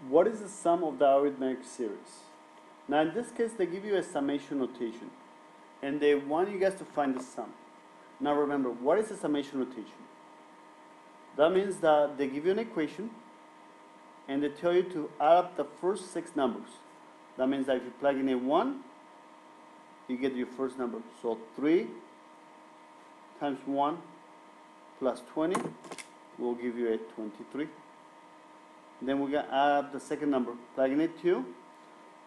what is the sum of the arithmetic series? Now in this case they give you a summation notation and they want you guys to find the sum. Now remember, what is a summation notation? That means that they give you an equation and they tell you to add up the first 6 numbers. That means that if you plug in a 1, you get your first number. So 3 times 1 plus 20 will give you a 23. Then we're going to add up the second number. Plug in a 2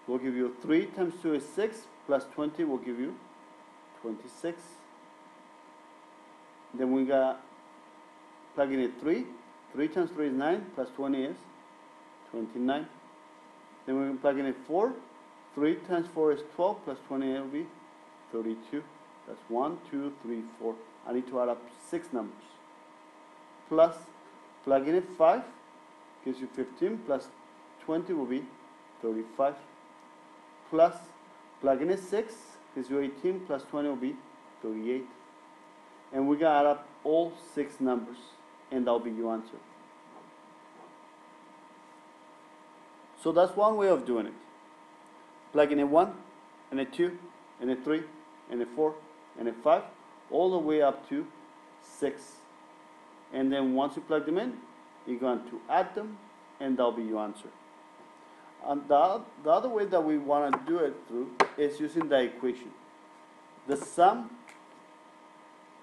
will give you 3 times 2 is 6 plus 20 will give you 26. Then we got plug in a 3. 3 times 3 is 9 plus 20 is 29. Then we can plug in a 4. 3 times 4 is 12 plus 20 will be 32. That's 1, 2, 3, 4. I need to add up 6 numbers. Plus plug in a 5 gives you 15 plus 20 will be 35. Plus plug in a 6 gives you 18 plus 20 will be 38. And we're going to add up all 6 numbers and that'll be your answer. So that's one way of doing it. Plug in a 1 and a 2 and a 3 and a 4 and a 5 all the way up to 6. And then once you plug them in, you're going to add them and that'll be your answer. And the other way that we want to do it through is using the equation. The sum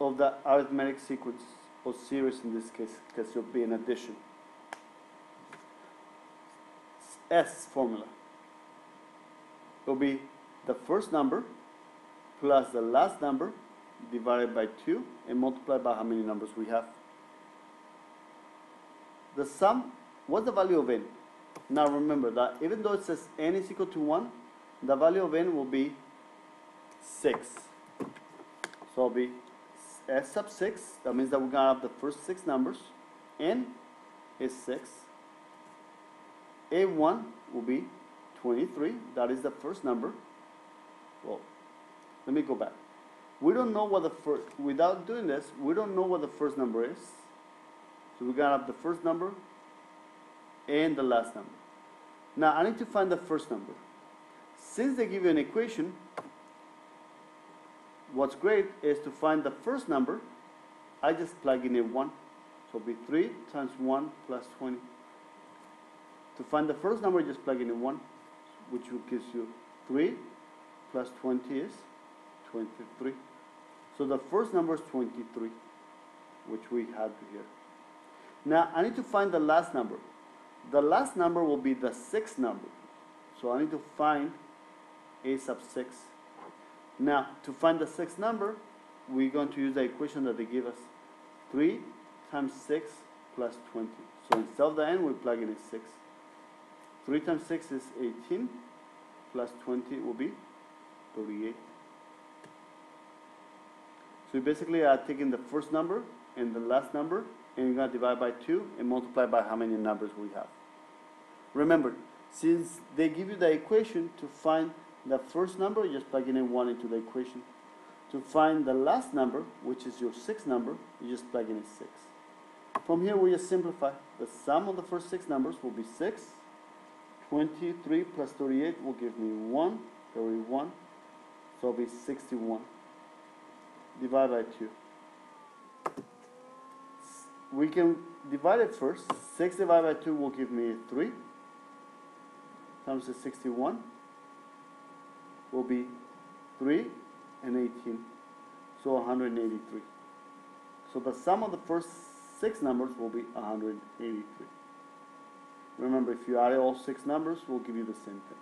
of the arithmetic sequence or series in this case, because it'll be an addition. S formula will be the first number plus the last number divided by 2 and multiplied by how many numbers we have. The sum, what's the value of n? Now remember that even though it says n is equal to 1, the value of n will be 6. So it'll be s sub 6. That means that we're going to have the first 6 numbers. N is 6. A1 will be 23. That is the first number. Well, let me go back. We don't know what the first, without doing this, we don't know what the first number is. So we're going to have the first number and the last number. Now I need to find the first number. Since they give you an equation, what's great is to find the first number. I just plug in a 1. So it'll be 3 times 1 plus 20. To find the first number, just plug in a 1, which gives you 3 plus 20 is 23. So the first number is 23, which we have here. Now I need to find the last number. The last number will be the 6th number. So I need to find a sub 6. Now to find the 6th number, we're going to use the equation that they give us. 3 times 6 plus 20. So instead of the n, we plug in a 6. 3 times 6 is 18 plus 20 will be 38. So we basically are taking the first number and the last number and you're going to divide by 2 and multiply by how many numbers we have. Remember, since they give you the equation, to find the first number, you just plug in a 1 into the equation. To find the last number, which is your 6th number, you just plug in a 6. From here we just simplify. The sum of the first 6 numbers will be 6. 23 plus 38 will give me 1, 31. So it'll be 61. Divide by 2. We can divide it first. 6 divided by 2 will give me 3. Times the 61 will be 3 and 18. So 183. So the sum of the first 6 numbers will be 183. Remember, if you add all 6 numbers, we'll give you the same thing.